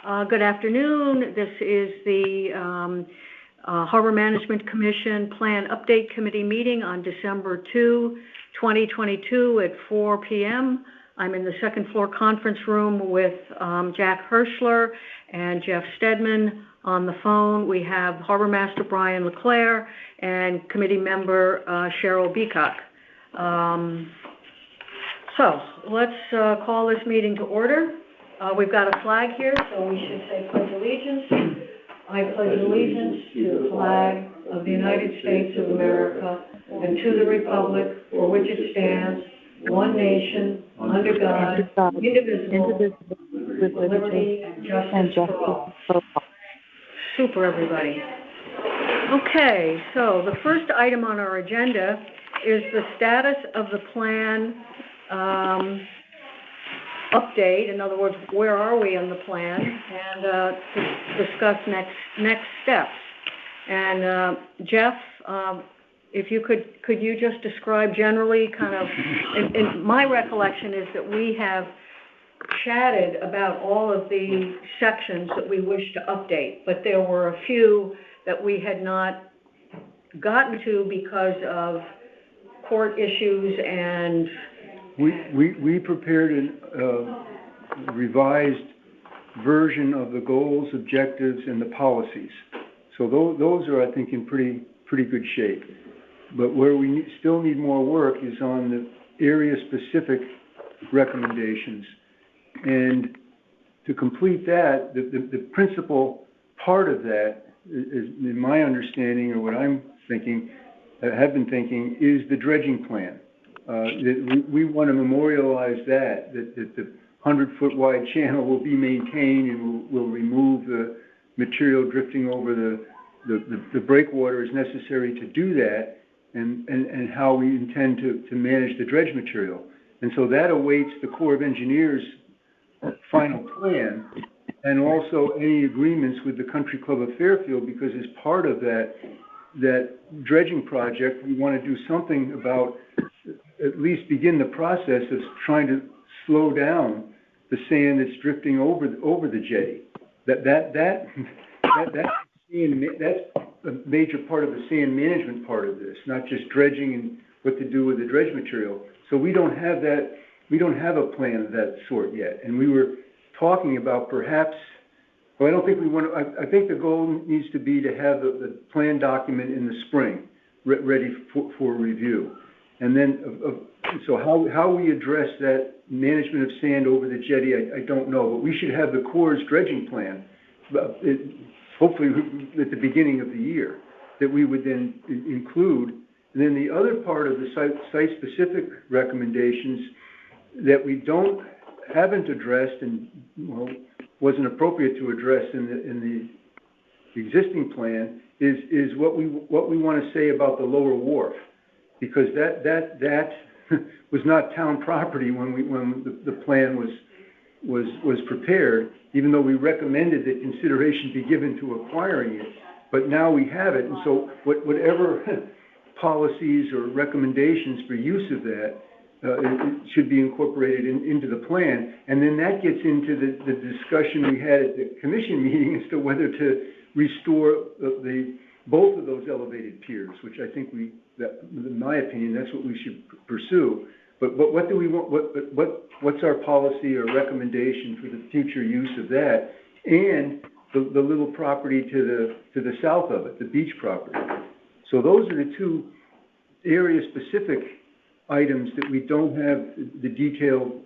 Good afternoon. This is the Harbor Management Commission Plan Update Committee meeting on December 2, 2022 at 4 p.m. I'm in the second floor conference room with Jack Hirschler and Jeff Stedman on the phone. We have Harbor Master Brian LeClaire and committee member Cheryl Beacock. So let's call this meeting to order. We've got a flag here, so we should say pledge allegiance. I pledge allegiance to the flag of the United States of America and to the republic for which it stands, one nation, under God, indivisible, with liberty and justice for all. Super, everybody. Okay, so the first item on our agenda is the status of the plan update. In other words, where are we on the plan, and to discuss next steps. And Jeff, if you could you just describe generally kind of, and my recollection is that we have chatted about all of the sections that we wish to update, but there were a few that we had not gotten to because of court issues and We prepared a revised version of the goals, objectives, and the policies. So those are, I think, in pretty good shape. But where we still need more work is on the area-specific recommendations. And to complete that, the principal part of that, is, in my understanding, or what I'm thinking, have been thinking, is the dredging plan. We want to memorialize that the 100-foot wide channel will be maintained and will remove the material drifting over the breakwater as necessary to do that, and how we intend to manage the dredge material. And so that awaits the Corps of Engineers' final plan, and also any agreements with the Country Club of Fairfield, because as part of that dredging project, we want to do something about, at least begin the process of trying to slow down the sand that's drifting over the jetty. That's a major part of the sand management part of this, not just dredging and what to do with the dredge material. So we don't have that. We don't have a plan of that sort yet. And we were talking about perhaps. Well, I don't think we want to. I think the goal needs to be to have the plan document in the spring, ready for review. And then, so how we address that management of sand over the jetty, I don't know. But we should have the Corps' dredging plan, hopefully at the beginning of the year, that we would then include. And then the other part of the site-specific recommendations that we haven't addressed and wasn't appropriate to address in the existing plan is what we want to say about the lower wharf. Because that was not town property when the plan was prepared, even though we recommended that consideration be given to acquiring it. But now we have it, and so whatever policies or recommendations for use of that it should be incorporated into the plan. And then that gets into the discussion we had at the commission meeting as to whether to restore both of those elevated piers, which I think in my opinion, that's what we should pursue. But what do we want? What's our policy or recommendation for the future use of that, and the little property to the south of it, the beach property? So those are the two area-specific items that we don't have the detail.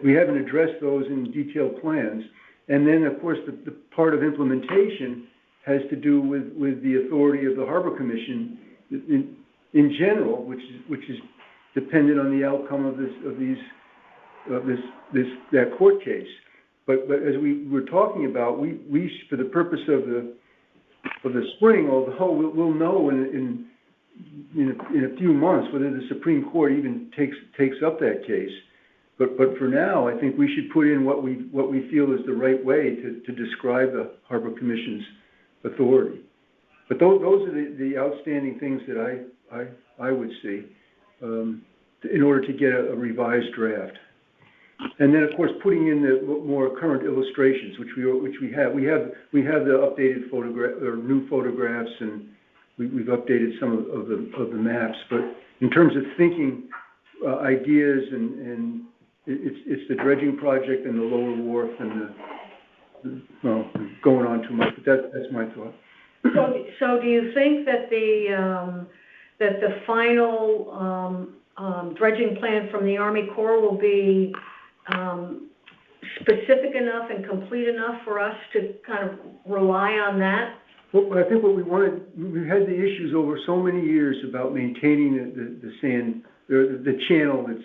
We haven't addressed those in detailed plans. And then, of course, the part of implementation has to do with the authority of the Harbor Commission in general, which is dependent on the outcome of that court case. But as we were talking about, we for the purpose of the spring, although we'll know in a few months whether the Supreme Court even takes up that case. But for now, I think we should put in what we feel is the right way to describe the Harbor Commission's authority. But those are the outstanding things that I would see in order to get a revised draft. And then, of course, putting in the more current illustrations, which we have. We have the updated photograph, or new photographs, and we've updated some of the maps. But in terms of thinking, ideas, and it's the dredging project and the lower wharf and well, going on too much, but that's my thought. So do you think that the final dredging plan from the Army Corps will be specific enough and complete enough for us to kind of rely on that? Well, I think what we had the issues over so many years about maintaining the sand, the channel that's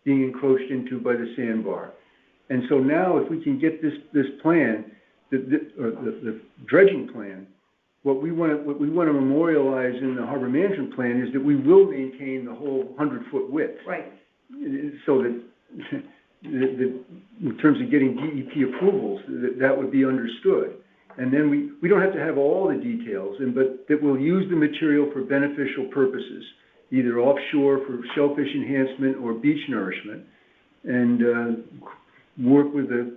being encroached into by the sandbar. And so now, if we can get this plan, the dredging plan, what we want to memorialize in the harbor management plan is that we will maintain the whole 100-foot width. Right. So that in terms of getting DEP approvals, that would be understood. And then we don't have to have all the details, but that we'll use the material for beneficial purposes, either offshore for shellfish enhancement or beach nourishment, and work with the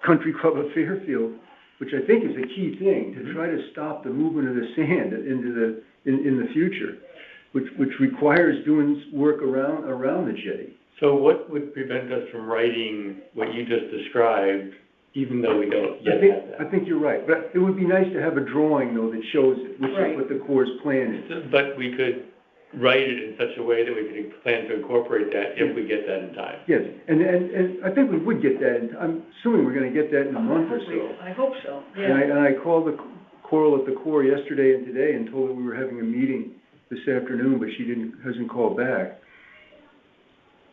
Country Club of Fairfield, which I think is a key thing, to try to stop the movement of the sand in the future, which requires doing work around the jetty. So what would prevent us from writing what you just described, even though we don't yet have that? I think you're right, but it would be nice to have a drawing, though, that shows it, which Right. is what the Corps' plan is. But we could write it in such a way that we could plan to incorporate that if we get that in time. Yes, and I think we would get that, I'm assuming we're going to get that in a month or so. I hope so, yeah. And I called the Coral at the Corps yesterday and today and told her we were having a meeting this afternoon, but she hasn't called back.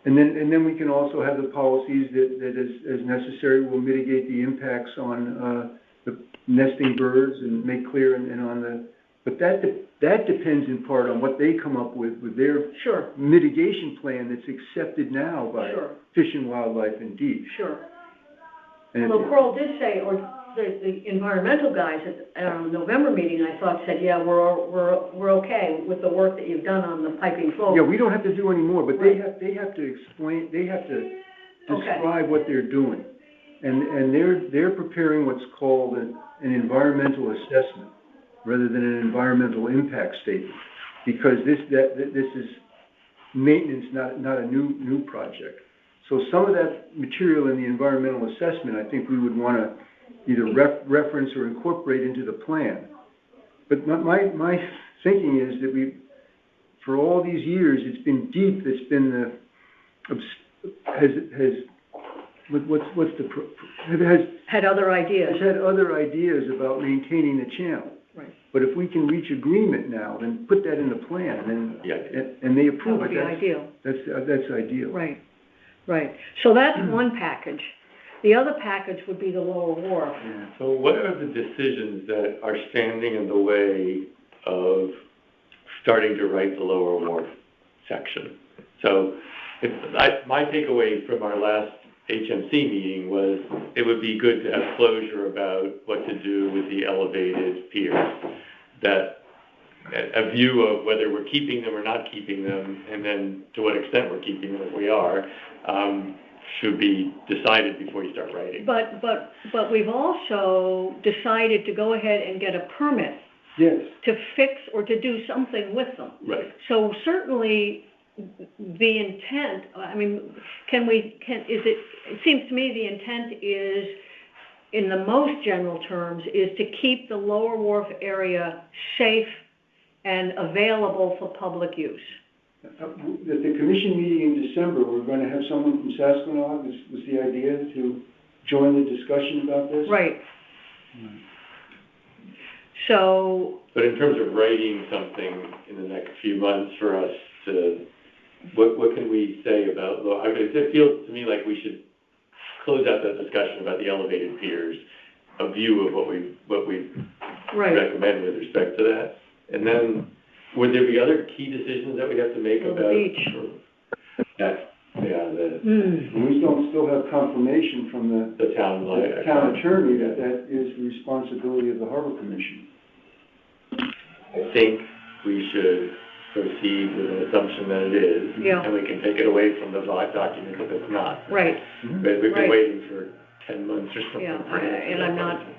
And then we can also have the policies that as necessary will mitigate the impacts on the nesting birds and make clear and on the, but that depends in part on what they come up with their Sure. mitigation plan that's accepted now by Sure. Fish and Wildlife and DEEP. Sure. And Well, Coral did say, or the environmental guys at our November meeting, I thought, said, yeah, we're okay with the work that you've done on the piping flow. yeah, we don't have to do any more, but they have to explain, they have to describe what they're doing. And they're preparing what's called an environmental assessment rather than an environmental impact statement, because this is maintenance, not a new project. So some of that material in the environmental assessment, I think we would want to either reference or incorporate into the plan. But my thinking is that for all these years, it's been DEEP that's been Had other ideas. has had other ideas about maintaining the channel. Right. But if we can reach agreement now, then put that in the plan, and they approve That it. would be ideal. That's ideal. Right, right. So that's one package. The other package would be the lower wharf. Yeah. So what are the decisions that are standing in the way of starting to write the lower wharf section? So my takeaway from our last HMC meeting was it would be good to have closure about what to do with the elevated piers, that a view of whether we're keeping them or not keeping them, and then to what extent we're keeping them if we are, should be decided before you start writing. But we've also decided to go ahead and get a permit Yes. to fix or to do something with them. Right. So certainly the intent, I mean, it seems to me the intent is, in the most general terms, is to keep the lower wharf area safe and available for public use. At the commission meeting in December, we're going to have someone from Sasquatch, was the idea to join the discussion about this? Right. So. But in terms of writing something in the next few months for us to, what can we say about, I mean, it feels to me like we should close out that discussion about the elevated piers, a view of what we Right. recommend with respect to that. And then, would there be other key decisions that we have to make Well, the about? beach. We don't still have confirmation from The town. the town attorney that is the responsibility of the Harbor Commission. I think we should proceed with an assumption that it is. Yeah. And we can take it away from the document if it's not. Right, But we've Right. been waiting for 10 months or something. yeah, for an answer and to I'm that not, question.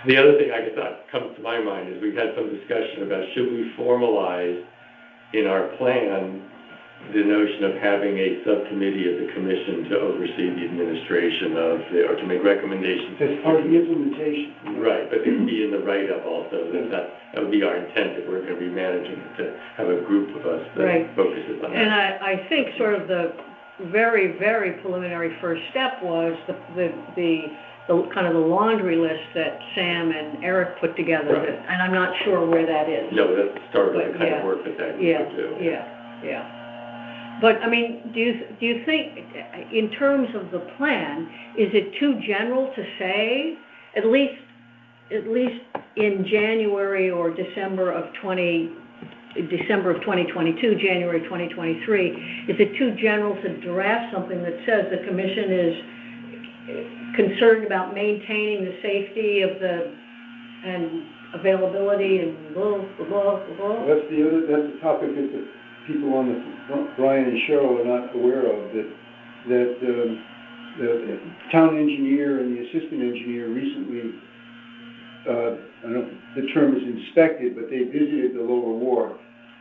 The other thing I guess that comes to my mind is we've had some discussion about should we formalize in our plan the notion of having a subcommittee of the commission to oversee the administration of or to make recommendations. As part of the implementation. Right, but it'd be in the write-up also, that would be our intent if we're gonna be managing it, to have a group of us Right. that focuses on and that. I think sort of the very, very preliminary first step was the kind of the laundry list that Sam and Eric put together, Right. and I'm not sure where that is. No, that's the start of the But, kind yeah. of work that group Yeah, would do. yeah. But, I mean, do you think, in terms of the plan, is it too general to say, at least in January or December of 2022, January 2023, is it too general to draft something that says the commission is concerned about maintaining the safety of and availability and blah, blah, blah, blah? That's the topic that the people on the, Brian and Cheryl are not aware of, that the town engineer and the assistant engineer recently, I don't know, the term is inspected, but they visited the lower wharf,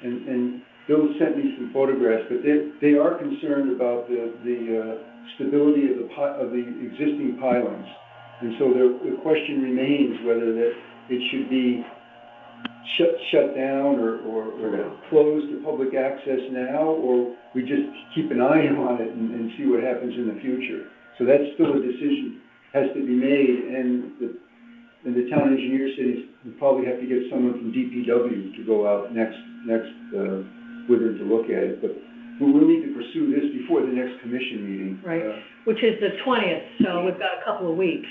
and Bill sent me some photographs, but they are concerned about the stability of the existing pilings. And so the question remains whether that it should be shut down or closed to public access now, or we just keep an eye on it and see what happens in the future. So that's still a decision has to be made, and the town engineer said we probably have to get someone from DPW to go out next winter to look at it. But we'll need to pursue this before the next commission meeting. Right, which is the 20th, so we've got a couple of weeks.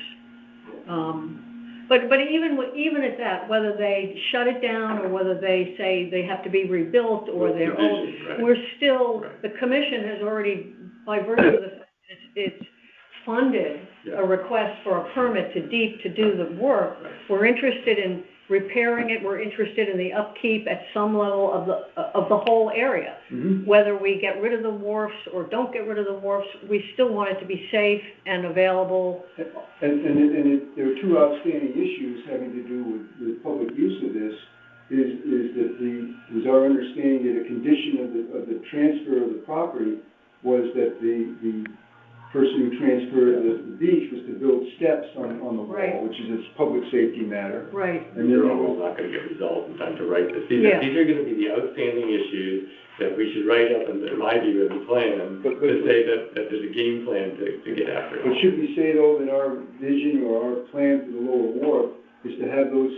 But even at that, whether they shut it down or whether they say they have to be rebuilt or they're old, Right. we're still, Right. the commission has already, by virtue of the fact that it's funded Yeah. a request for a permit to do the work. Right. We're interested in repairing it, we're interested in the upkeep at some level of the whole area. Mhm. Whether we get rid of the wharfs or don't get rid of the wharfs, we still want it to be safe and available. And there are two outstanding issues having to do with public use of this, is that it was our understanding that a condition of the transfer of the property was that the person who transferred the beach was to build steps on the wall, Right. which is a public safety matter. Right. And They're then all not gonna get resolved in time to write this. Yeah. These are gonna be the outstanding issues that we should write up, in my view, as a plan, But- to say that there's a game plan to get after But it. should we say, though, that our vision or our plan for the lower wharf is to have those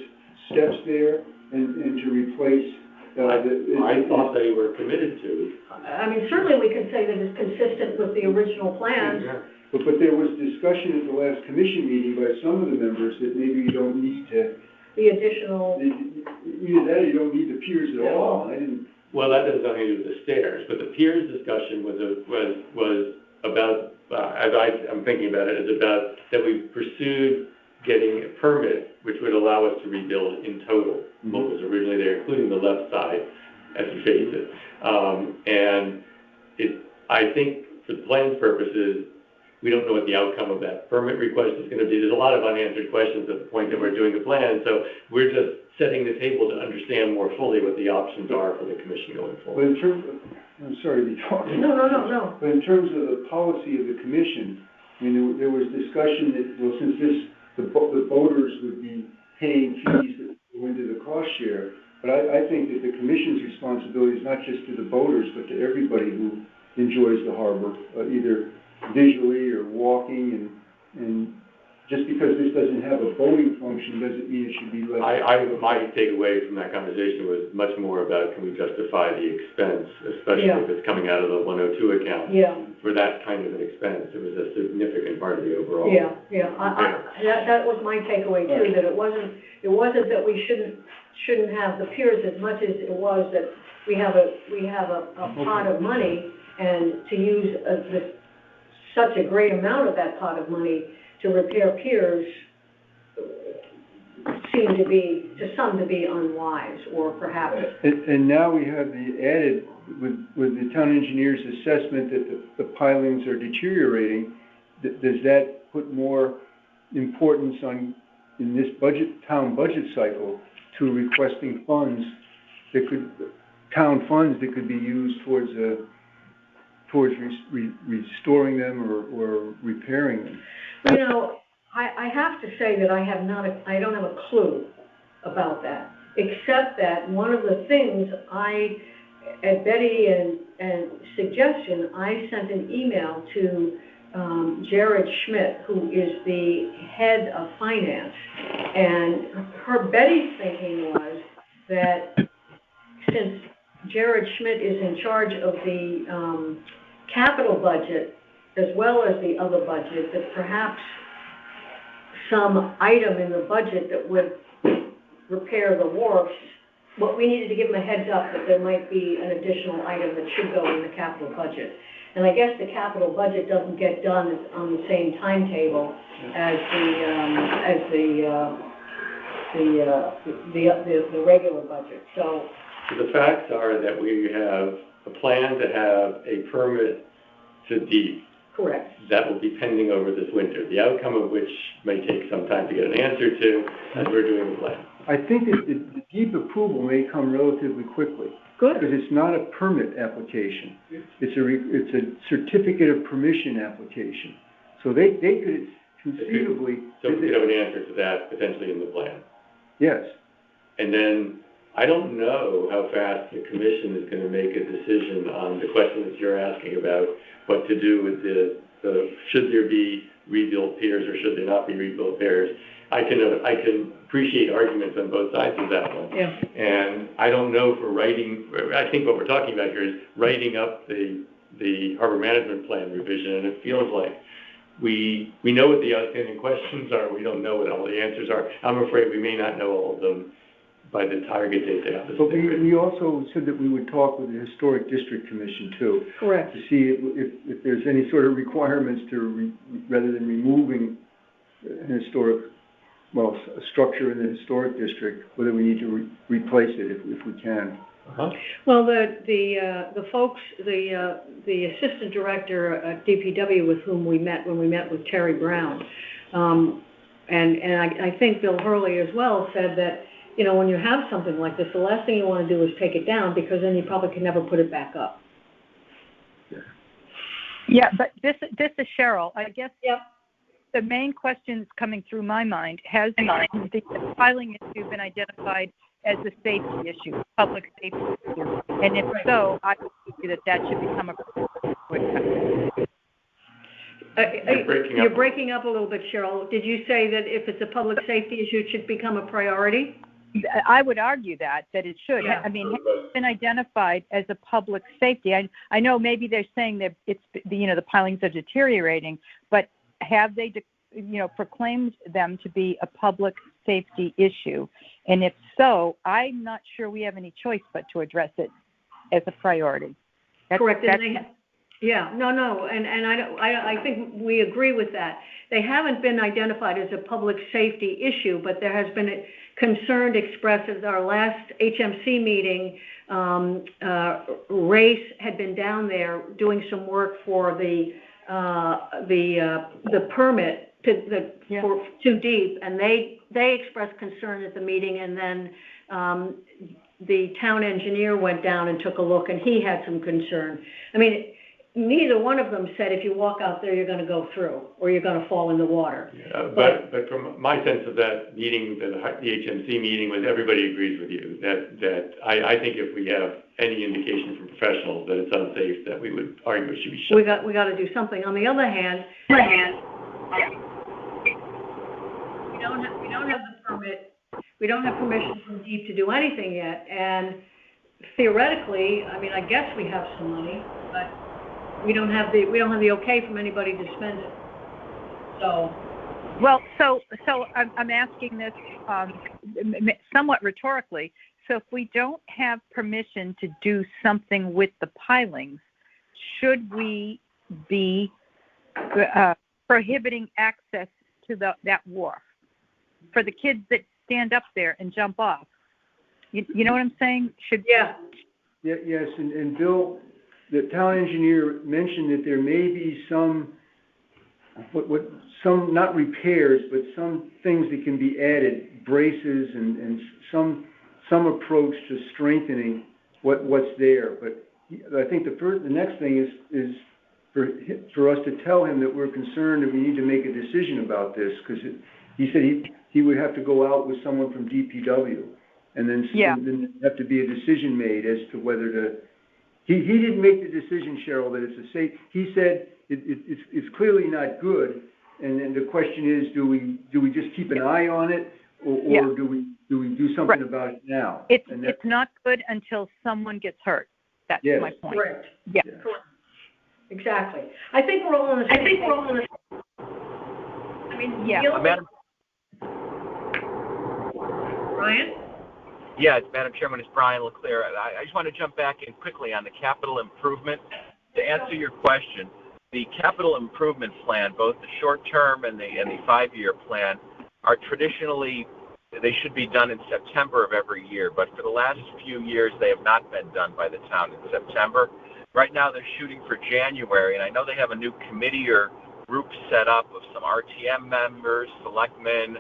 steps there and to replace, I thought they were committed to. I mean, certainly we can say that it's consistent with the original plans. But there was discussion at the last commission meeting by some of the members that maybe you don't need to, The additional, either that or you don't need the piers at all. I didn't, Well, that has nothing to do with the stairs, but the piers discussion was about, as I'm thinking about it, is about that we pursued getting a permit, which would allow us to rebuild in total what was originally there, including the left side as you phase it. And I think for the plan's purposes, we don't know what the outcome of that permit request is gonna be. There's a lot of unanswered questions at the point that we're doing the plan, so we're just setting the table to understand more fully what the options are for the commission going but forward. in terms of, I'm sorry to be talking. No. But in terms of the policy of the commission, I mean, there was discussion that, well, since the boaters would be paying fees that go into the cost share, but I think that the commission's responsibility is not just to the boaters, but to everybody who enjoys the harbor, either visually or walking, and just because this doesn't have a boating function doesn't mean it should be left. My takeaway from that conversation was much more about, can we justify the expense, especially Yeah. if it's coming out of the 102 account? Yeah. For that kind of an expense, it was a significant part of the overall. Yeah, that was my takeaway too, that it wasn't that we shouldn't have the piers as much as it was that we have a pot of money, and to use such a great amount of that pot of money to repair piers seem to be, to some, to be unwise, or perhaps, And now we have the added, with the town engineer's assessment that the pilings are deteriorating, does that put more importance on, in this town budget cycle, to requesting funds that could, town funds that could be used towards restoring them or repairing them? you know, I have to say that I don't have a clue about that, except that one of the things at Betty and suggestion, I sent an email to Jared Schmidt, who is the head of finance, and Betty's thinking was that since Jared Schmidt is in charge of the capital budget as well as the other budget, that perhaps some item in the budget that would repair the wharfs, but we needed to give them a heads up that there might be an additional item that should go in the capital budget. And I guess the capital budget doesn't get done on the same timetable as the regular budget. So the facts are that we have a plan to have a permit to deep. correct. That will be pending over this winter, the outcome of which may take some time to get an answer to as we're doing the plan. I think that the deep approval may come relatively quickly. Good. Because it's not a permit application. It's a certificate of permission application. So they could conceivably. So we could have an answer to that potentially in the plan. Yes. And then, I don't know how fast the commission is going to make a decision on the question that you're asking about what to do with the should there be rebuilt piers or should there not be rebuilt piers. I can appreciate arguments on both sides of that one. Yeah. And I don't know I think what we're talking about here is writing up the harbor management plan revision, and it feels like we know what the outstanding questions are, we don't know what all the answers are. I'm afraid we may not know all of them by the target date they have to But stick with. we also said that we would talk with the Historic District Commission too. Correct. To see if there's any sort of requirements rather than removing an historic, a structure in the historic district, whether we need to replace it if we can. Uh-huh. Well, the folks, the assistant director at DPW with whom we met when we met with Terry Brown, and I think Bill Hurley as well said that, you know, when you have something like this, the last thing you want to do is take it down, because then you probably can never put it back up. Yeah, but this is Cheryl. I guess. Yep. The main questions coming through my mind, has the filing issue been identified as a safety issue, public safety issue? And if so, I would argue that should become a You're breaking up a little bit, Cheryl. Did you say that if it's a public safety issue, it should become a priority? I would argue that it should. Yeah. I mean, it's been identified as a public safety. I know maybe they're saying that it's, the pilings are deteriorating, but have they, proclaimed them to be a public safety issue? And if so, I'm not sure we have any choice but to address it as a priority. Correct. Yeah, no, and I think we agree with that. They haven't been identified as a public safety issue, but there has been a concern expressed at our last HMC meeting. Race had been down there doing some work for the permit for Too Deep, and they expressed concern at the meeting, and then the town engineer went down and took a look, and he had some concern. I mean, neither one of them said if you walk out there, you're going to go through, or you're going to fall in the water. But from my sense of that meeting, the HMC meeting, was everybody agrees with you that I think if we have any indication from professionals that it's unsafe, that we would argue it should be shut. We got to do something. On the other hand, we don't have the permit. We don't have permission from DEEP to do anything yet, and theoretically, I mean, I guess we have some money, but we don't have the okay from anybody to spend it. So. Well, so I'm asking this somewhat rhetorically. So if we don't have permission to do something with the pilings, should we be prohibiting access to that wharf for the kids that stand up there and jump off. You know what I'm saying? Yeah, Yes, and Bill, the town engineer mentioned that there may be some, some, not repairs, but some things that can be added, braces and some approach to strengthening what's there. But I think the next thing is for us to tell him that we're concerned that we need to make a decision about this, because he said he would have to go out with someone from DPW, and then have to be a decision made as to whether to. He didn't make the decision, Cheryl, that it's a safe. He said it's clearly not good, and then the question is, do we just keep an eye on it, or do we do something about it now? It's not good until someone gets hurt. That's my point. correct. Yeah. Correct. Exactly. I think we're all on the same page. I mean, Yeah. Madam, Brian? yes, Madam Chairman, it's Brian Leclerc. I just want to jump back in quickly on the capital improvement. To answer your question, the capital improvement plan, both the short-term and the 5-year plan, are traditionally, they should be done in September of every year, but for the last few years, they have not been done by the town in September. Right now, they're shooting for January, and I know they have a new committee or group set up of some RTM members, selectmen,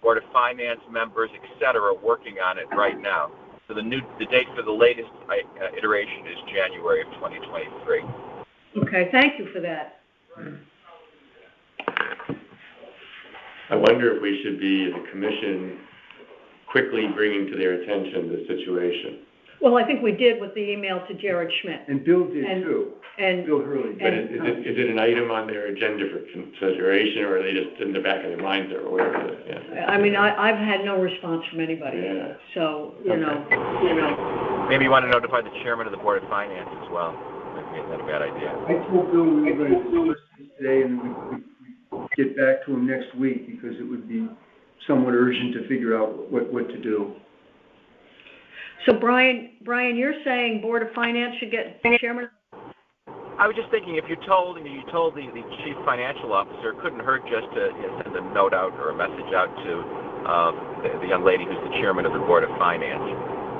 Board of Finance members, et cetera, working on it right now. So the date for the latest iteration is January of 2023. Okay, thank you for that. I wonder if we should be, as a commission, quickly bringing to their attention the situation. Well, I think we did with the email to Jared Schmidt. And Bill did too. And Bill Hurley. But is it an item on their agenda for consideration, or are they just in the back of their minds or whatever? Yeah. I mean, I've had no response from anybody. Yeah. So, you know. Maybe you want to notify the chairman of the Board of Finance as well. Maybe that's not a bad idea. I told Bill we were going to discuss this today, and we'd get back to him next week, because it would be somewhat urgent to figure out what to do. So Brian, you're saying Board of Finance should get chairman? I was just thinking, if you told the chief financial officer, it couldn't hurt just to send a note out or a message out to the young lady who's the chairman of the Board of Finance,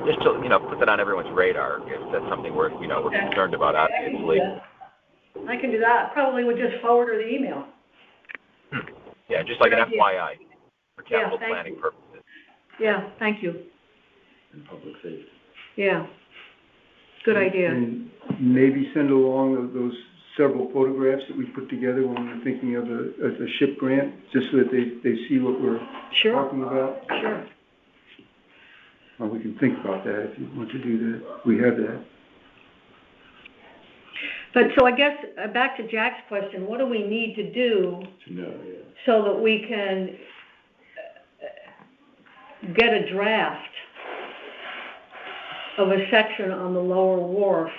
just to put that on everyone's radar if that's something we're concerned about, obviously. I can do that. Probably would just forward her the email. Yeah, just like an Good idea. FYI for capital thank planning you. purposes. Yeah, thank you. And public safety. Yeah. Good idea. And maybe send along those several photographs that we put together when we were thinking of a SHIP grant, just so that they see what we're talking about. Sure. Well, we can think about that if you want to do that. We have that. But so I guess, back to Jack's question, what do we need to do To know, yeah. so that we can get a draft of a section on the lower wharf?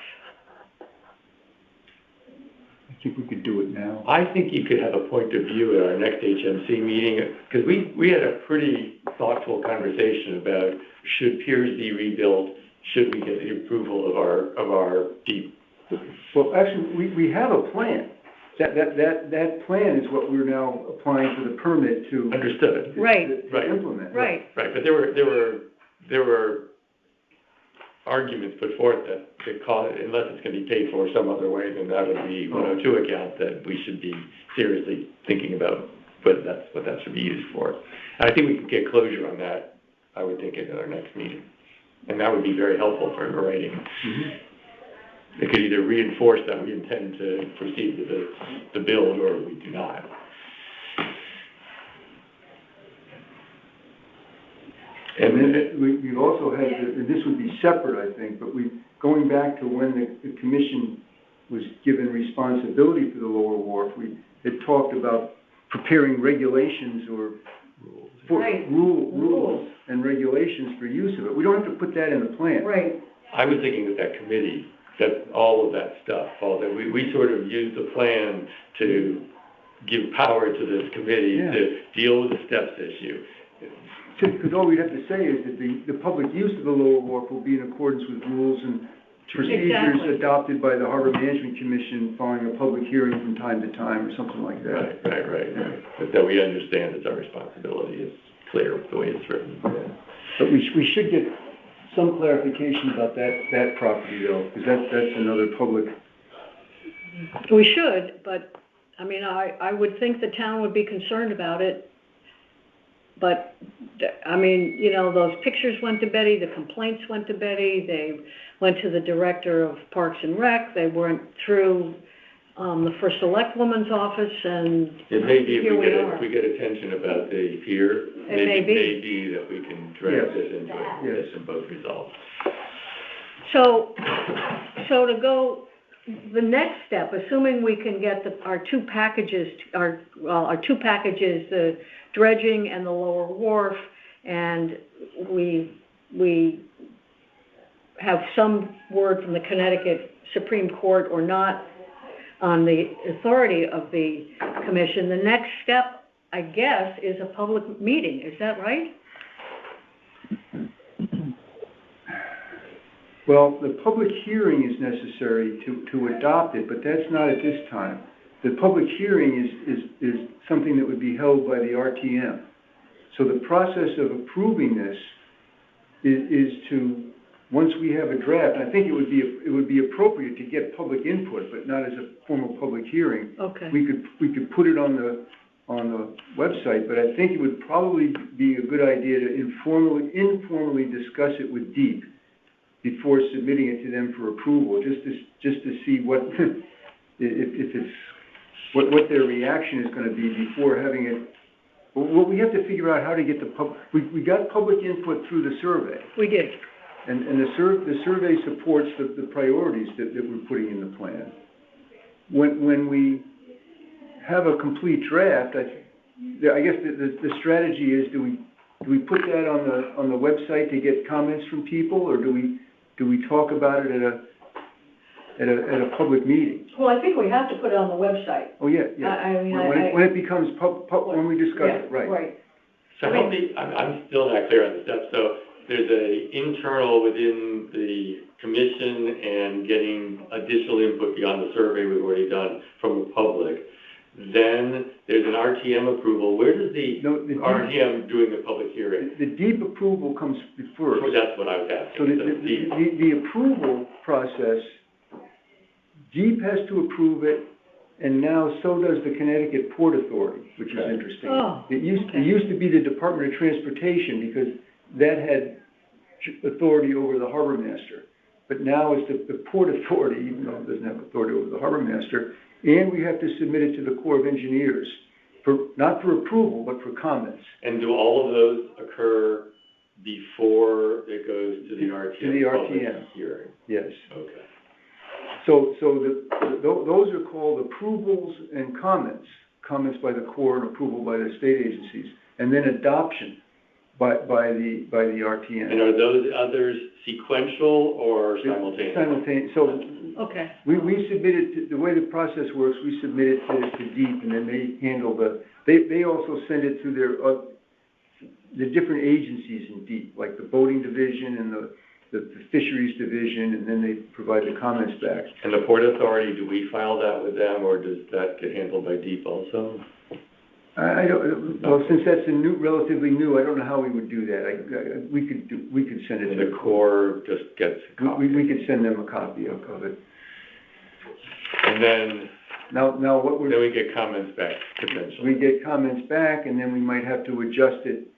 I think we could do it now. I think you could have a point of view at our next HMC meeting, because we had a pretty thoughtful conversation about, should piers be rebuilt, should we get the approval of our deep. Well, actually, we have a plan. That plan is what we're now applying for the permit to. Understood. Right. To implement. Right. Right, but there were arguments put forth that unless it's going to be paid for some other way, then that would be 102 account that we should be seriously thinking about what that should be used for. And I think we can get closure on that, I would think, at our next meeting. And that would be very helpful for writing. Mm-hmm. It could either reinforce that we intend to proceed with the build, or we do not. And then we've also had, and this would be separate, I think, but going back to when the commission was given responsibility for the lower wharf, we had talked about preparing regulations or rules and regulations for use of it. We don't have to put that in the plan. Right. I was thinking that committee, that all of that stuff, all that we sort of used the plan to give power to this committee to deal with the steps issue. Because all we'd have to say is that the public use of the lower wharf will be in accordance with rules and procedures adopted by the Harbor Management Commission following a public hearing from time to time, or something like that. Right. But that we understand it's our responsibility as clear the way it's written. But we should get some clarification about that property though, because that's another public. We should, but, I mean, I would think the town would be concerned about it. But, I mean, you know, those pictures went to Betty, the complaints went to Betty, they went to the director of Parks and Rec, they went through, the first select woman's office, and It may be here we are. if we get attention about the pier, It may be. maybe that we can drag Yes. this into it, Yes. this and both resolved. So to go, the next step, assuming we can get our two packages, the dredging and the lower wharf, and we have some word from the Connecticut Supreme Court or not on the authority of the commission, the next step, I guess, is a public meeting. Is that right? Well, the public hearing is necessary to adopt it, but that's not at this time. The public hearing is something that would be held by the RTM. So the process of approving this is to, once we have a draft, I think it would be appropriate to get public input, but not as a formal public hearing. Okay. We could put it on the website, but I think it would probably be a good idea to informally discuss it with DEEP before submitting it to them for approval, just to see what if it's what their reaction is going to be before having it. Well, we have to figure out how to get we got public input through the survey. We did. And the survey supports the priorities that we're putting in the plan. When we have a complete draft, I guess the strategy is, do we put that on the website to get comments from people, or do we talk about it at a public meeting? Well, I think we have to put it on the website. Oh, yeah. I mean, When it becomes when we discuss it, right. Right. So help me, I'm still not clear on the steps. So there's a internal within the commission and getting additional input beyond the survey we've already done from the public. Then there's an RTM approval. Where does the RTM doing the public hearing? The DEEP approval comes first. Well, that's what I was asking. So the approval process, DEEP has to approve it, and now so does the Connecticut Port Authority, which is interesting. Oh, It used to be the Department of Transportation, because that had authority over the harbor master. But now it's the Port Authority, even though it doesn't have authority over the harbor master, and we have to submit it to the Corps of Engineers, not for approval, but for comments. And do all of those occur before it goes to the RTM? To the RTM. Public hearing? Yes. Okay. So those are called approvals and comments by the Corps and approval by the state agencies, and then adoption by the RTM. And are those others sequential or simultaneous? Simultaneous. So okay. we submit it, the way the process works, we submit it to DEEP, and then they handle they also send it to the different agencies in DEEP, like the boating division and the fisheries division, and then they provide the comments back. And the Port Authority, do we file that with them, or does that get handled by DEEP also? I don't, well, since that's relatively new, I don't know how we would do that. We could send it And to the Corps just gets a copy? We could send them a copy of it. And then Now what then we get comments back, potentially. we get comments back, and then we might have to adjust it,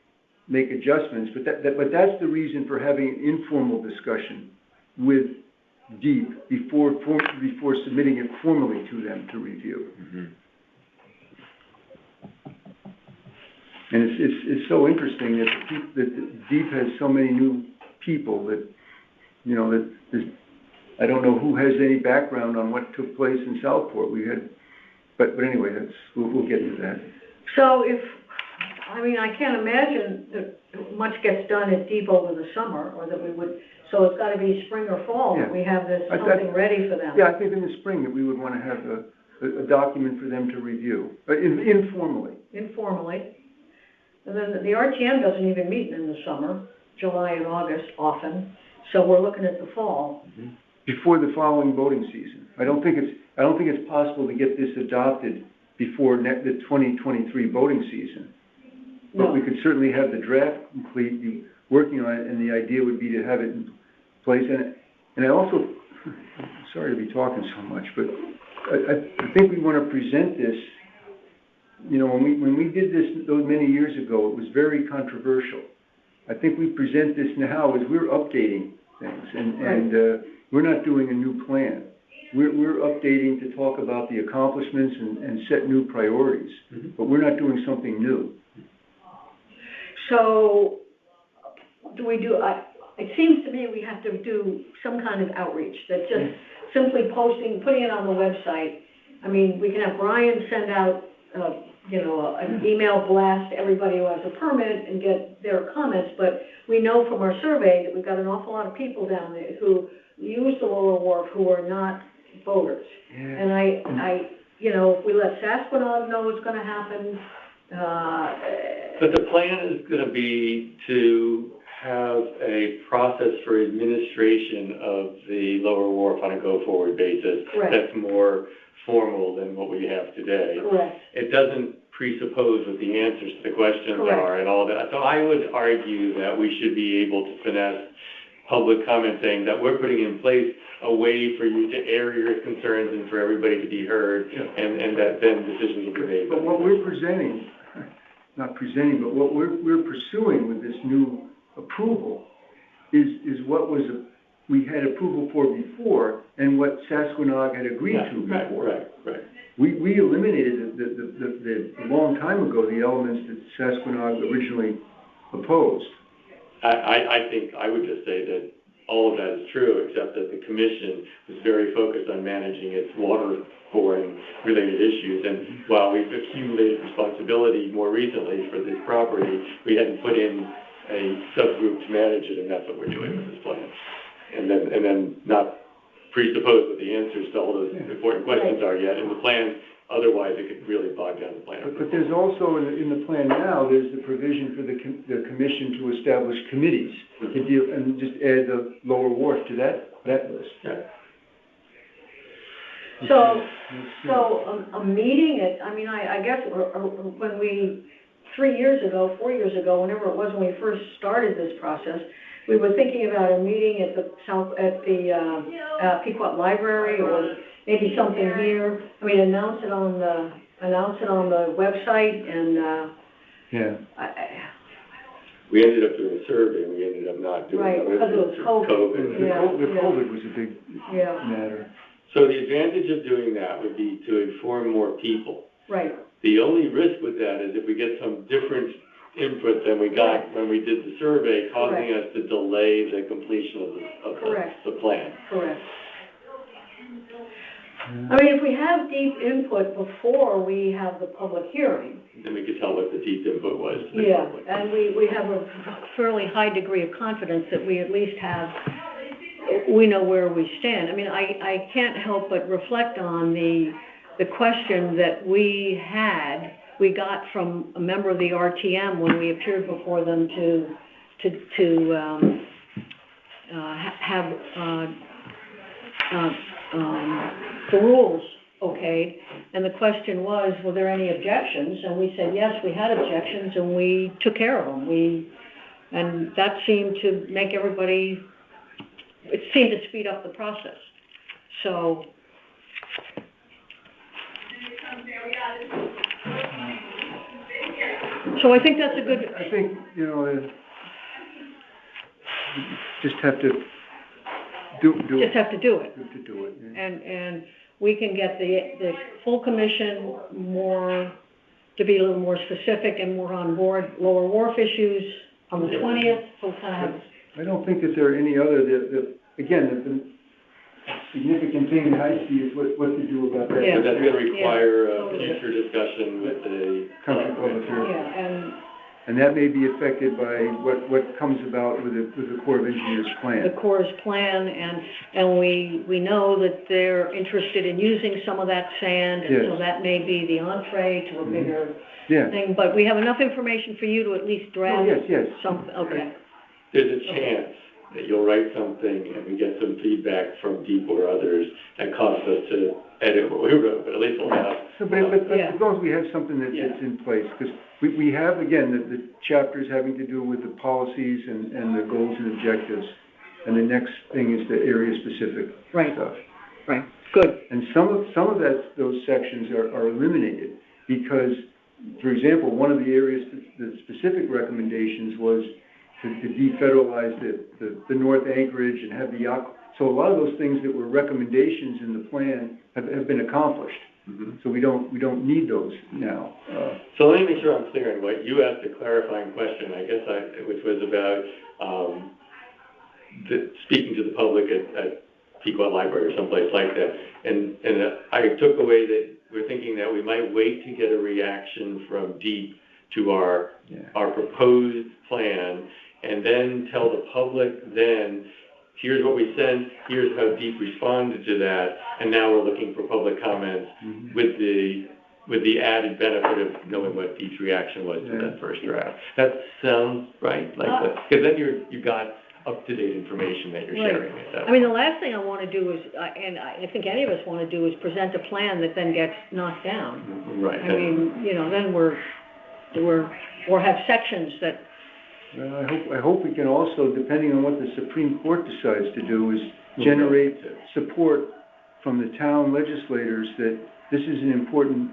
make adjustments, but that's the reason for having an informal discussion with DEEP before submitting it formally to them to review. Mm-hmm. And it's so interesting that DEEP has so many new people that, I don't know who has any background on what took place in Southport. But anyway, we'll get to that. So I can't imagine that much gets done at DEEP over the summer, or that we would, so it's gotta be spring or fall that we have this, something ready for them. Yeah, I think in the spring that we would want to have a document for them to review, informally. Informally. And then the RTM doesn't even meet in the summer, July and August often, so we're looking at the fall. Mm-hmm. Before the following voting season. I don't think it's possible to get this adopted before the 2023 voting season. but we No. could certainly have the draft complete, be working on it, and the idea would be to have it in place. And I also, sorry to be talking so much, but I think we want to present this, you know, when we did this those many years ago, it was very controversial. I think we present this now as we're updating things, and we're not doing a new plan. We're updating to talk about the accomplishments and set new priorities, but we're not doing something new. So, it seems to me we have to do some kind of outreach, that just simply putting it on the website. I mean, we can have Brian send out, an email blast to everybody who has a permit and get their comments, but we know from our survey that we've got an awful lot of people down there who use the Lower Wharf who are not voters. Yeah. And I, if we let Sasquatch know what's gonna happen, But the plan is gonna be to have a process for administration of the Lower Wharf on a go-forward basis. Correct. That's more formal than what we have today. correct, It doesn't presuppose what the answers to the questions Correct. are and all that. So I would argue that we should be able to finesse public comment saying that we're putting in place a way for you to air your concerns and for everybody to be heard, and that then decisions will be made. But what we're presenting, not presenting, but what we're pursuing with this new approval is what we had approval for before, and what Sasquatch had agreed to before. Right. We eliminated a long time ago, the elements that Sasquatch originally opposed. I think I would just say that all of that is true, except that the commission was very focused on managing its waterborne related issues. And while we've accumulated responsibility more recently for this property, we hadn't put in a subgroup to manage it, and that's what we're doing with this plan. And then not presuppose what the answers to all those important questions are yet in the plan. Otherwise, it could really bog down the plan. But there's also, in the plan now, there's the provision for the commission to establish committees to deal, and just add the Lower Wharf to that list. Yeah. So a meeting, I guess, when we, 4 years ago, whenever it was when we first started this process, we were thinking about a meeting at the Pequot Library, or maybe something here. Announce it on the website, and, Yeah. We ended up doing a survey, and we ended up not doing Right, it. because it was COVID. The COVID was a big Yeah. matter. So the advantage of doing that would be to inform more people. Right, The only risk with that is if we get some different input than we got when we did the survey, causing us to delay the completion of the plan. correct. If we have deep input before we have the public hearing, Then we could tell what the deep input was. yeah, and we have a fairly high degree of confidence that we at least we know where we stand. I can't help but reflect on the question that we got from a member of the RTM when we appeared before them to have the rules okayed, and the question was, were there any objections? And we said, yes, we had objections, and we took care of them. And that seemed to make everybody, it seemed to speed up the process. So I think that's a good. I think, just have to do it. Just have to do it. To do it, yeah. And we can get the full commission to be a little more specific and more on board. Lower Wharf issues on the 20th, so we'll kind of have. I don't think that there are any other, again, the significant thing that I see is what to do about that. Yeah. But that's gonna require a Totally. future discussion with the Country Club here. Yeah, And that may be affected by what comes about with the Corps of Engineers plan. the Corps' plan, and we know that they're interested in using some of that sand, and so Yes. that may be the entree to a bigger Yeah. thing, but we have enough information for you to at least draft yes. something, okay. There's a chance that you'll write something and we get some feedback from Deep or others that cause us to edit what we wrote, but at least we'll have. So, but Yeah. as long as we have something that's in place, because we have, again, the chapters having to do with the policies and the goals and objectives, and the next thing is the area-specific Right. stuff. Right, good. And some of those sections are eliminated, because, for example, one of the areas, the specific recommendations was to defederalize the North Anchorage and have the so a lot of those things that were recommendations in the plan have been accomplished. Mhm. So we don't need those now. So let me make sure I'm clear on what you asked a clarifying question, I guess which was about, speaking to the public at Pequot Library or someplace like that. And I took away that we're thinking that we might wait to get a reaction from Deep to our proposed plan, and then tell the public then, here's what we sent, here's how Deep responded to that, and now we're looking for public comments with the added benefit of knowing what Deep's reaction was to that first draft. That sounds right? Because then you got up-to-date information that you're sharing. I mean, the last thing I want to do is, and I think any of us want to do, is present a plan that then gets knocked down. Right. I mean, then or have sections that. Well, I hope we can also, depending on what the Supreme Court decides to do, is generate support from the town legislators that this is an important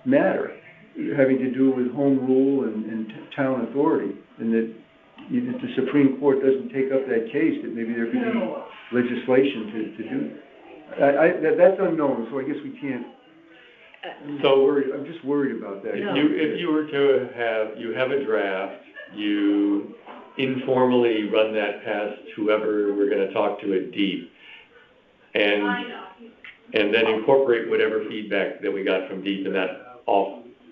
matter having to do with home rule and town authority, and that if the Supreme Court doesn't take up that case, that maybe there could be legislation to do. That's unknown, so I guess we can't. I'm just worried about that. If you were to have a draft, you informally run that past whoever we're going to talk to at Deep, and then incorporate whatever feedback that we got from Deep in that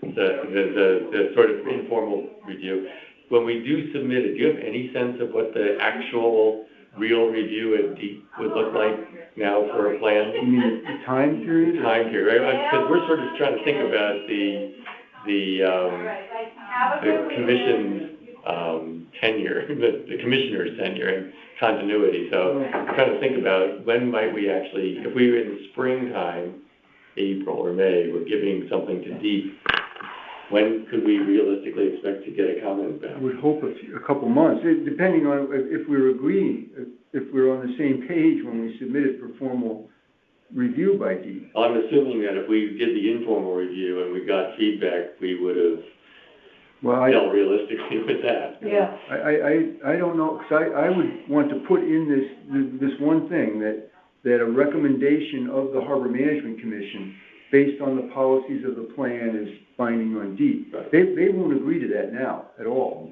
the sort of informal review. When we do submit it, do you have any sense of what the actual real review at Deep would look like now for a plan? You mean the time period? Time period, right? Because we're sort of trying to think about the commission's tenure, the commissioner's tenure and continuity. So I'm trying to think about when might we actually, if we were in the springtime, April or May, we're giving something to Deep, when could we realistically expect to get a comment back? I would hope a couple months, depending on if we're agreeing, if we're on the same page when we submit it for formal review by Deep. I'm assuming that if we did the informal review and we got feedback, we would have dealt realistically with that. Yeah. I don't know, because I would want to put in this one thing, that a recommendation of the Harbor Management Commission based on the policies of the plan is binding on Deep. Right. They won't agree to that now at all.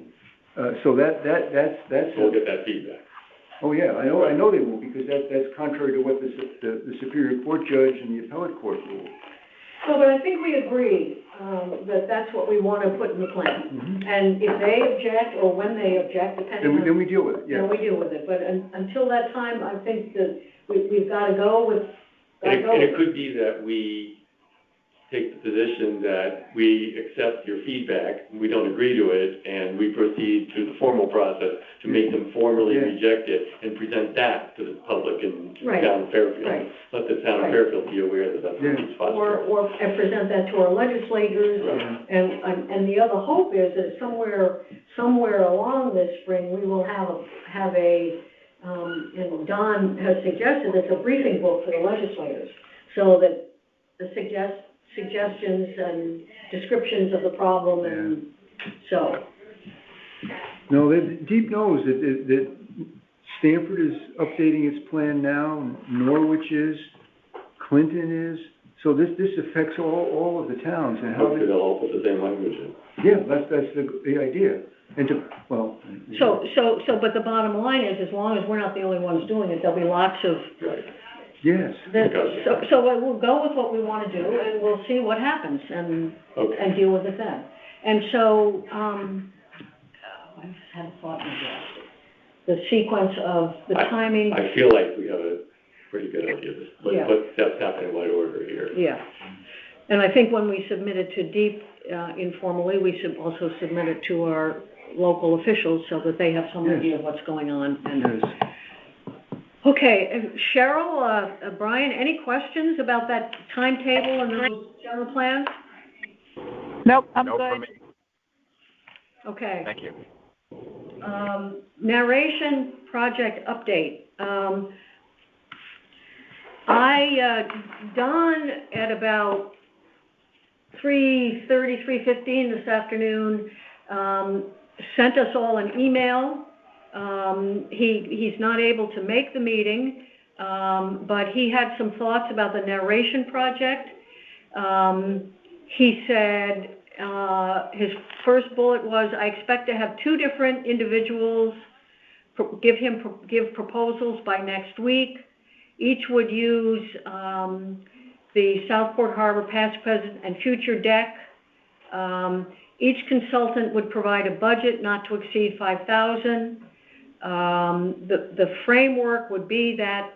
So that's. We'll get that feedback. Oh yeah, I know they won't, because that's contrary to what the Superior Court judge and the Appellate Court ruled. So, but I think we agree that that's what we want to put in the plan. Mm-hmm. And if they object, or when they object, depending on. Then we deal with it, yeah. Then we deal with it. But until that time, I think that we've got to go with. And it could be that we take the position that we accept your feedback, we don't agree to it, and we proceed through the formal process to make them formally reject it and present that to the public in town of Fairfield. Right. Let the town of Fairfield be aware that that's what Deep's fostering. And present that to our legislators. Right. And the other hope is that somewhere along this spring, we will have a and Don has suggested it's a briefing book for the legislators, so that the suggestions and descriptions of the problem, and so. No, Deep knows that Stamford is updating its plan now, Norwich is, Clinton is, so this affects all of the towns and how Hopefully they'll all put the same language in. Yeah, that's the idea. And So, but the bottom line is, as long as we're not the only ones doing it, there'll be lots of. Right. Yes. So we'll go with what we want to do, and we'll see what happens, and deal with it then. And so, I just had a thought in my head. The sequence of the timing. I feel like we have a pretty good idea of this, what steps happen in what order here. Yeah. And I think when we submit it to Deep informally, we should also submit it to our local officials so that they have some Yes. idea of what's going on. And Yes. okay, and Cheryl, Brian, any questions about that timetable and those general plans? Nope, I'm No for good. me. Okay. Thank you. Narration project update. Don at about 3:30, 3:15 this afternoon, sent us all an email. He's not able to make the meeting, but he had some thoughts about the narration project. He said, his first bullet was, I expect to have 2 different individuals give proposals by next week. Each would use the Southport Harbor past, present, and future deck. Each consultant would provide a budget not to exceed $5,000. The framework would be that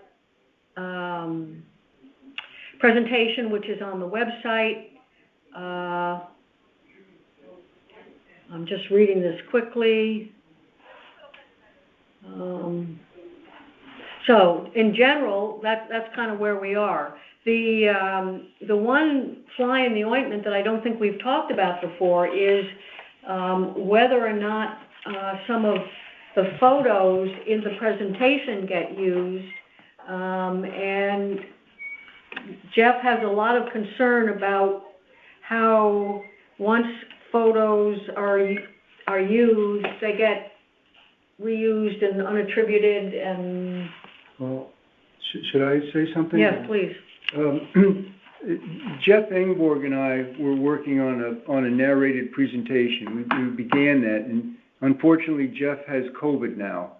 presentation, which is on the website. I'm just reading this quickly. So in general, that's kind of where we are. The one fly in the ointment that I don't think we've talked about before is whether or not some of the photos in the presentation get used. And Jeff has a lot of concern about how once photos are used, they get reused and unattributed and... Well, should I say something? Yes, please. Jeff Engborg and I were working on a narrated presentation. We began that, and unfortunately Jeff has COVID now.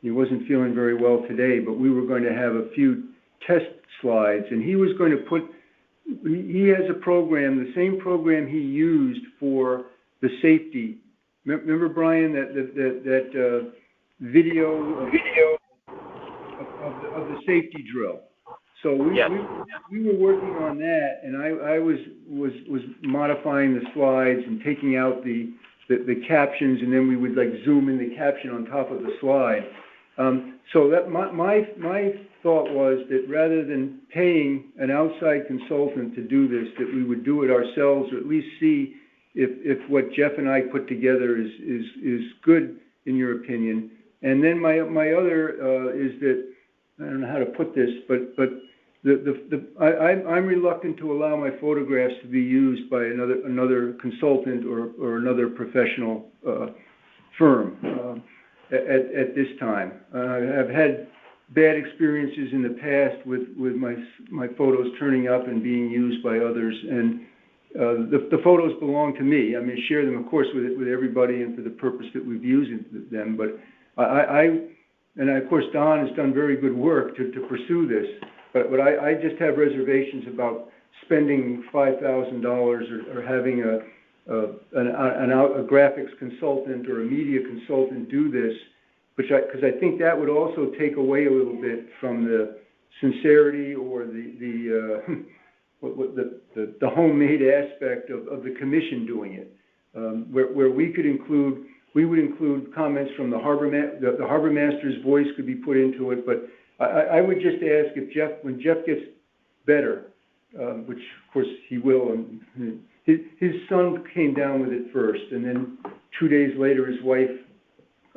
He wasn't feeling very well today, but we were going to have a few test slides, and he was going to put, he has a program, the same program he used for the safety. Remember, Brian, that video of the safety drill. So we were working on that, and I was modifying the slides and taking out the captions, and then we would like zoom in the caption on top of the slide. So that my thought was that rather than paying an outside consultant to do this, that we would do it ourselves, or at least see if what Jeff and I put together is good in your opinion. And then my other is that, I don't know how to put this, but I'm reluctant to allow my photographs to be used by another consultant or another professional firm at this time. I've had bad experiences in the past with my photos turning up and being used by others, and the photos belong to me. I mean, share them, of course, with everybody and for the purpose that we've used them. But and of course, Don has done very good work to pursue this. But I just have reservations about spending $5,000 or having a graphics consultant or a media consultant do this, because I think that would also take away a little bit from the sincerity or the homemade aspect of the commission doing it, where we would include comments from the harbor master's voice could be put into it. But I would just ask if when Jeff gets better, which of course he will, and his son came down with it first, and then 2 days later his wife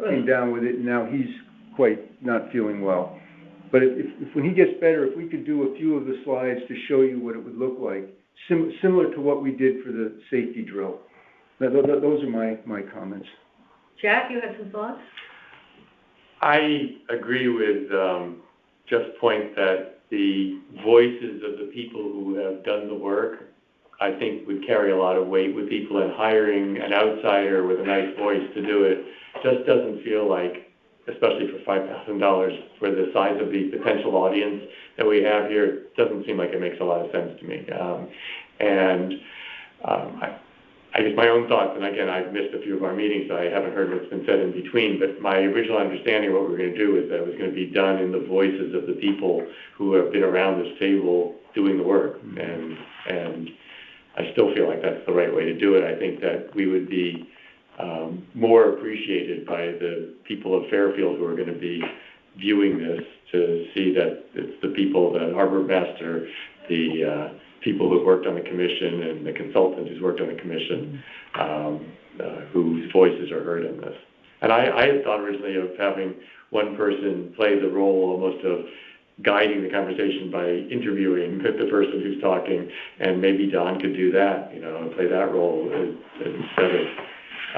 came down with it, and now he's quite not feeling well. But if when he gets better, if we could do a few of the slides to show you what it would look like, similar to what we did for the safety drill. Those are my comments. Jack, you had some thoughts? I agree with Jeff's point that the voices of the people who have done the work, I think, would carry a lot of weight with people, and hiring an outsider with a nice voice to do it just doesn't feel like, especially for $5,000 for the size of the potential audience that we have here, doesn't seem like it makes a lot of sense to me. I guess my own thoughts, and again, I've missed a few of our meetings, so I haven't heard what's been said in between, but my original understanding of what we were going to do is that it was going to be done in the voices of the people who have been around this table doing the work. And I still feel like that's the right way to do it. I think that we would be more appreciated by the people of Fairfield who are going to be viewing this, to see that it's the people, the harbor master, the people who've worked on the commission, and the consultant who's worked on the commission, whose voices are heard in this. And I had thought originally of having one person play the role almost of guiding the conversation by interviewing the person who's talking, and maybe Don could do that, and play that role instead of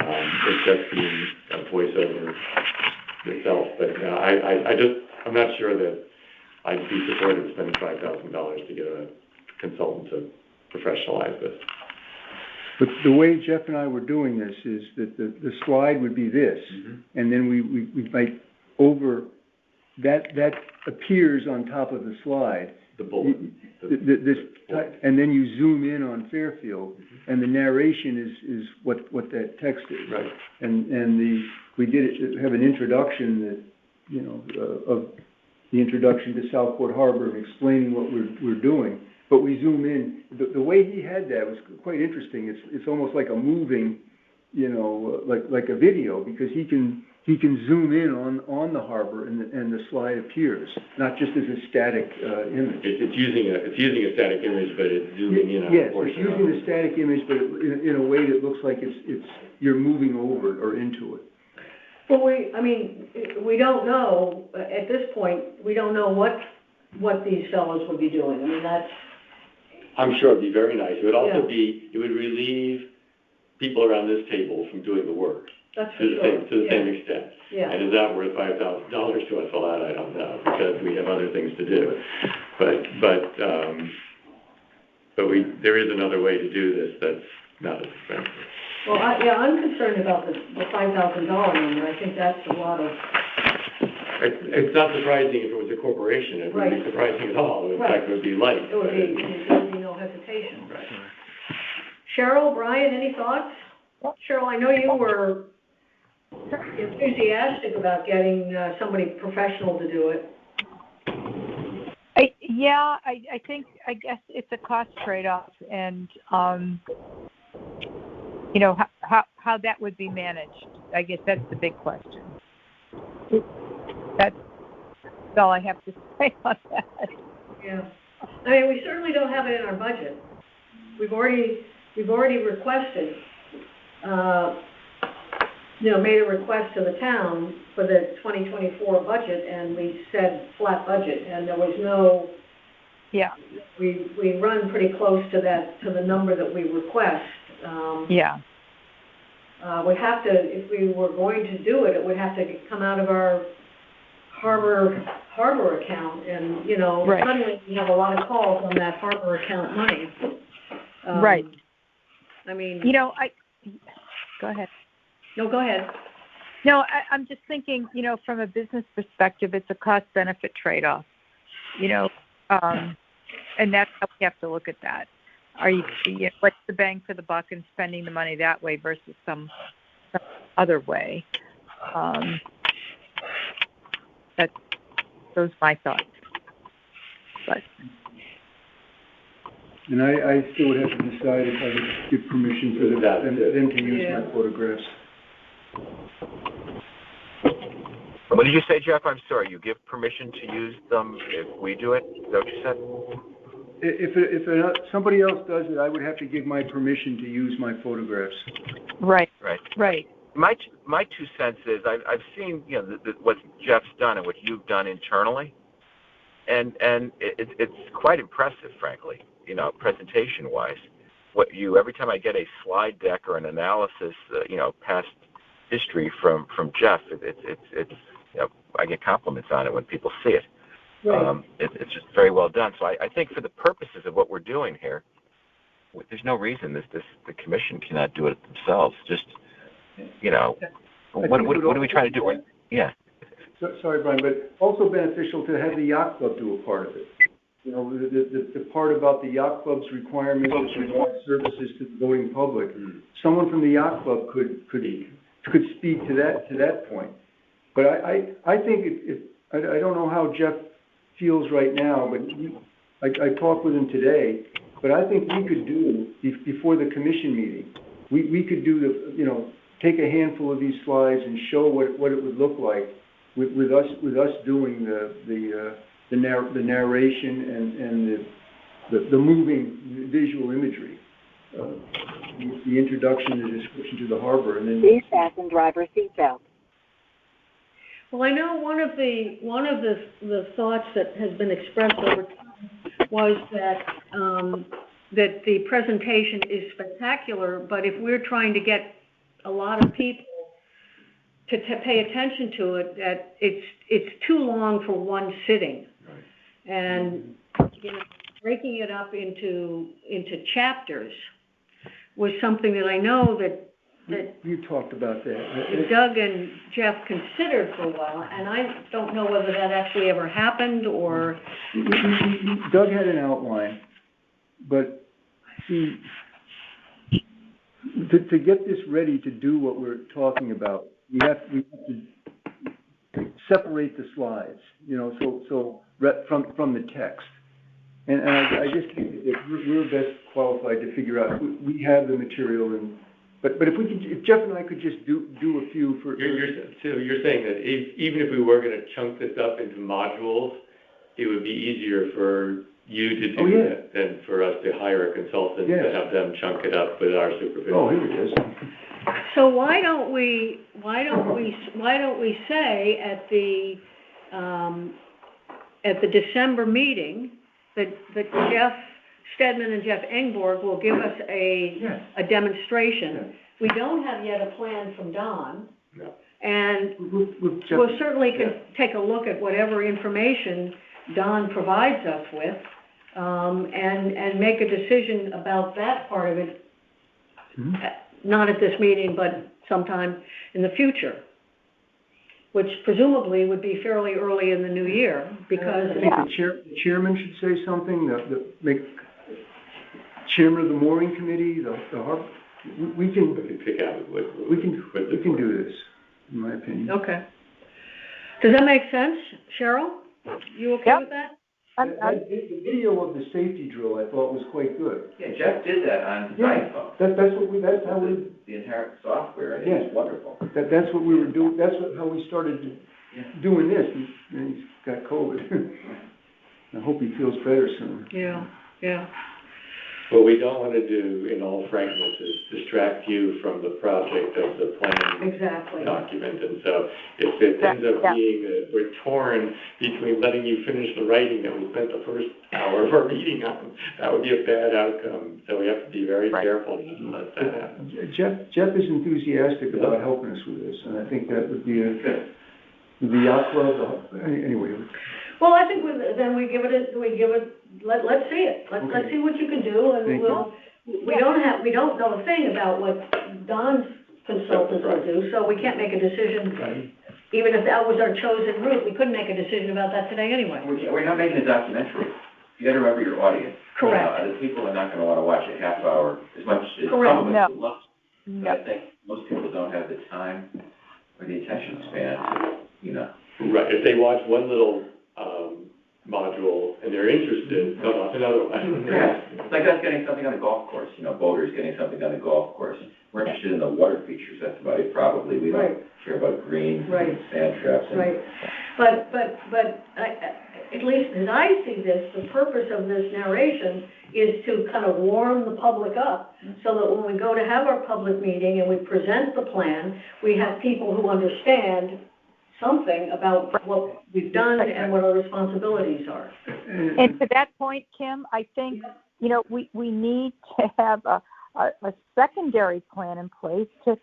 it just being a voiceover itself. But I'm not sure that I'd be supportive of spending $5,000 to get a consultant to professionalize this. But the way Jeff and I were doing this is that the slide would be this, and then we might over that appears on top of the slide. The bullet. And then you zoom in on Fairfield, and the narration is what that text is. Right. And we did have an introduction that of the introduction to Southport Harbor and explaining what we're doing. But we zoom in. The way he had that was quite interesting. It's almost like a moving, like a video, because he can zoom in on the harbor and the slide appears, not just as a static image. It's using a static image, but it's zooming in on yes, a portion. Yes, it's using a static image, but in a way that looks like you're moving over it or into it. Well, we don't know, at this point, we don't know what these fellows would be doing. I mean, that's... I'm sure it'd be very nice. It would also it would relieve people around this table from doing the work. That's for sure. To the same extent. Yeah. And is that worth $5,000 to us? Well, that I don't know, because we have other things to do. But there is another way to do this that's not as expensive. Well, I'm concerned about the $5,000 number. I think that's a lot of... It's not surprising if it was a corporation. It wouldn't be surprising at all. In fact, it would be light. There would be no hesitation. Right. Cheryl, Brian, any thoughts? Cheryl, I know you were enthusiastic about getting somebody professional to do it. I guess it's a cost trade-off, and how that would be managed. I guess that's the big question. That's all I have to say on that. Yeah, I mean, we certainly don't have it in our budget. We've already requested, made a request to the town for the 2024 budget, and we said flat budget, and there was no. Yeah. We run pretty close to that, to the number that we request. We'd have to, if we were going to do it, it would have to come out of our harbor account, and suddenly we have a lot of calls on that harbor account money. Right. I mean, go ahead. No, go ahead. No, I'm just thinking, from a business perspective, it's a cost-benefit trade-off, and that's how we have to look at that. What's the bang for the buck in spending the money that way versus some other way? Those are my thoughts. But. And I still would have to decide if I would give permission for them to use my photographs. What did you say, Jeff? I'm sorry. You give permission to use them if we do it? Is that what you said? If somebody else does it, I would have to give my permission to use my photographs. Right. My 2 cents is I've seen what Jeff's done and what you've done internally, and it's quite impressive, frankly. Presentation wise, every time I get a slide deck or an analysis, past history from Jeff, it's I get compliments on it when people see it. Right. It's just very well done. So I think for the purposes of what we're doing here, there's no reason the commission cannot do it themselves. Just what are we trying to do? Yeah. Sorry, Brian, but also beneficial to have the yacht club do a part of it. The part about the yacht club's requirements to provide services to the voting public. Someone from the yacht club could speak to that point. But I think I don't know how Jeff feels right now, but I talked with him today. But I think we could do before the commission meeting. We could do take a handful of these slides and show what it would look like with us doing the narration and the moving visual imagery. The introduction, the description to the harbor, and then... Please fasten driver seatbelt. Well, I know one of the thoughts that has been expressed over time was that, that the presentation is spectacular, but if we're trying to get a lot of people to pay attention to it, that it's too long for one sitting. Right. And, you know, breaking it up into chapters was something that I know that you talked about that. Doug and Jeff considered for a while, and I don't know whether that actually ever happened or... Doug had an outline, but see, to get this ready to do what we're talking about, we have to separate the slides, you know, so from the text. And I just think that we're best qualified to figure out. We have the material, but if Jeff and I could just do a few for. So you're saying that even if we were going to chunk this up into modules, it would be easier for you to do that than for us to hire a consultant to have them chunk it up with our supervision. Oh, here it is. So why don't we say at the December meeting that Jeff Stedman and Jeff Engborg will give us a demonstration. Yeah. We don't have yet a plan from Don. No. And we'll certainly take a look at whatever information Don provides us with, and make a decision about that part of it, not at this meeting, but sometime in the future, which presumably would be fairly early in the new year, because... I think the chairman should say something, the chairman of the mooring committee, the harbor, we can pick out we can do this, in my opinion. Okay. Does that make sense, Cheryl? You okay with that? The video of the safety drill I thought was quite good. Yeah, Jeff did that on his iPhone. That's how we... The inherent software, I think it's wonderful. That's what we were doing, how we started doing this, and he's got COVID. I hope he feels better soon. Yeah. What we don't want to do, in all frankness, is distract you from the project of the plan document. And so if it ends up being that we're torn between letting you finish the writing that we spent the first hour of our meeting on, that would be a bad outcome. So we have to be very careful not to let that happen. Jeff is enthusiastic about helping us with this, and I think that would be the yacht club. Anyway. Well, I think then let's see it. Let's see what you can do, and we don't know a thing about what Don's consultants will do, so we can't make a decision. Right. Even if that was our chosen route, we couldn't make a decision about that today anyway. We're not making a documentary. You got to remember your audience. Correct. The people are not going to want to watch a half hour as much as some of us would love. But I think most people don't have the time or the attention span to, Right. If they watch one little module and they're interested, they'll watch another one. Yeah. It's like us getting something on the golf course, boaters getting something on the golf course. We're interested in the water features, that's about it, probably. We don't care about green, sand traps. But at least as I see this, the purpose of this narration is to kind of warm the public up, so that when we go to have our public meeting and we present the plan, we have people who understand something about what we've done and what our responsibilities are. And to that point, Kim, I think, we need to have a secondary plan in place to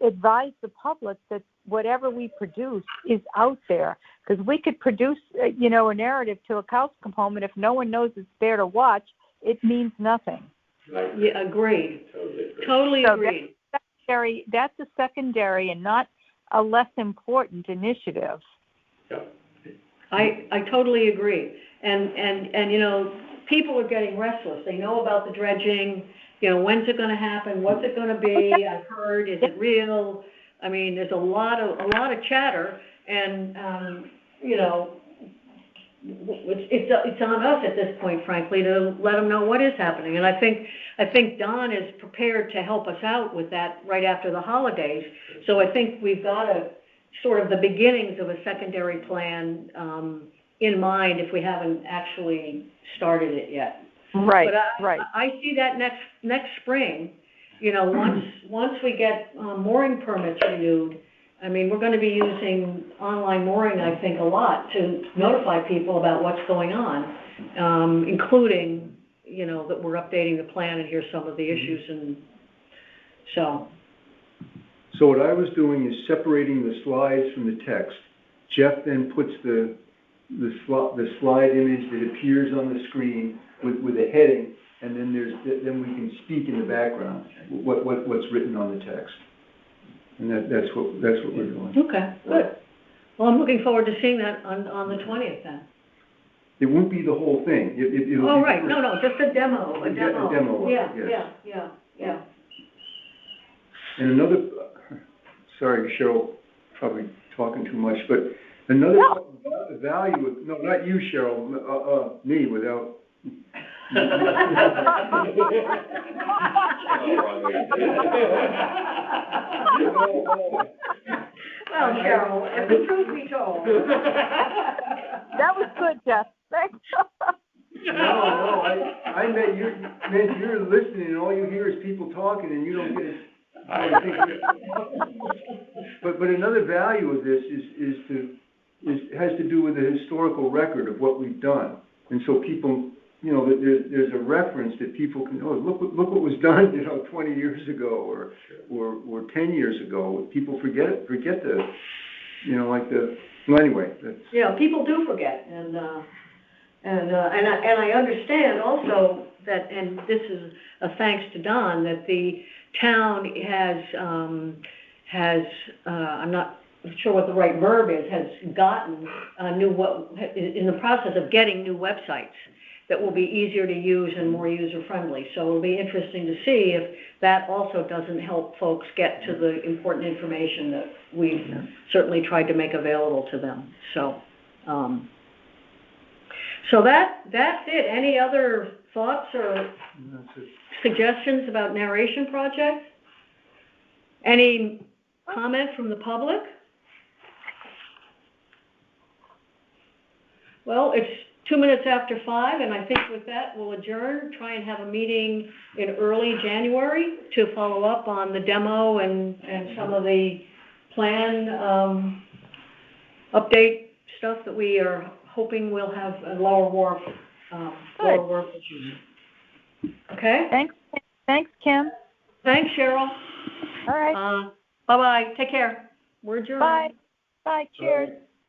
advise the public that whatever we produce is out there. Because we could produce, a narrative till a cows come home, and if no one knows it's there to watch, it means nothing. Yeah, agreed. Totally agreed. That's a secondary and not a less important initiative. Yeah. I totally agree. And people are getting restless. They know about the dredging, when's it going to happen? What's it going to be? I've heard, is it real? I mean, there's a lot of chatter, and it's on us at this point, frankly, to let them know what is happening. And I think Don is prepared to help us out with that right after the holidays. So I think we've got sort of the beginnings of a secondary plan, in mind if we haven't actually started it yet. Right, But right. I see that next spring, you know, once we get mooring permits renewed, I mean, we're gonna be using online mooring, I think, a lot to notify people about what's going on, including, you know, that we're updating the plan and here's some of the issues, and so. So what I was doing is separating the slides from the text. Jeff then puts the slide image that appears on the screen with a heading, and then then we can speak in the background what's written on the text. And that's what we're doing. Okay, good. Well, I'm looking forward to seeing that on the 20th then. It won't be the whole thing. It'll Oh, be right, no, just a demo, A demo of it, yes. Yeah. And another, sorry, Cheryl, probably talking too much, but another value of, no, not you, Cheryl, me without. Well, Cheryl, if the truth be told. That was good, Jeff. Thanks. No, I meant you're listening and all you hear is people talking and you don't get it. But another value of this has to do with the historical record of what we've done. And so people, you know, there's a reference that people can, look what was done, you know, 20 years ago or 10 years ago. People forget the, you know, like well, anyway, that's. Yeah, people do forget, and I understand also that, and this is a thanks to Don, that the town has I'm not sure what the right verb is, has gotten in the process of getting new websites that will be easier to use and more user-friendly. So it'll be interesting to see if that also doesn't help folks get to the important information that we've certainly tried to make available to them. So, so that's it. Any other thoughts or suggestions about narration project? Any comment from the public? Well, it's 2 minutes after 5, and I think with that, we'll adjourn, try and have a meeting in early January to follow up on the demo and some of the plan update stuff that we are hoping will have a lower wharf issues. Okay? Thanks, Kim. Thanks, Cheryl. All right. Bye-bye. Take care. We're adjourned. Bye. Cheers.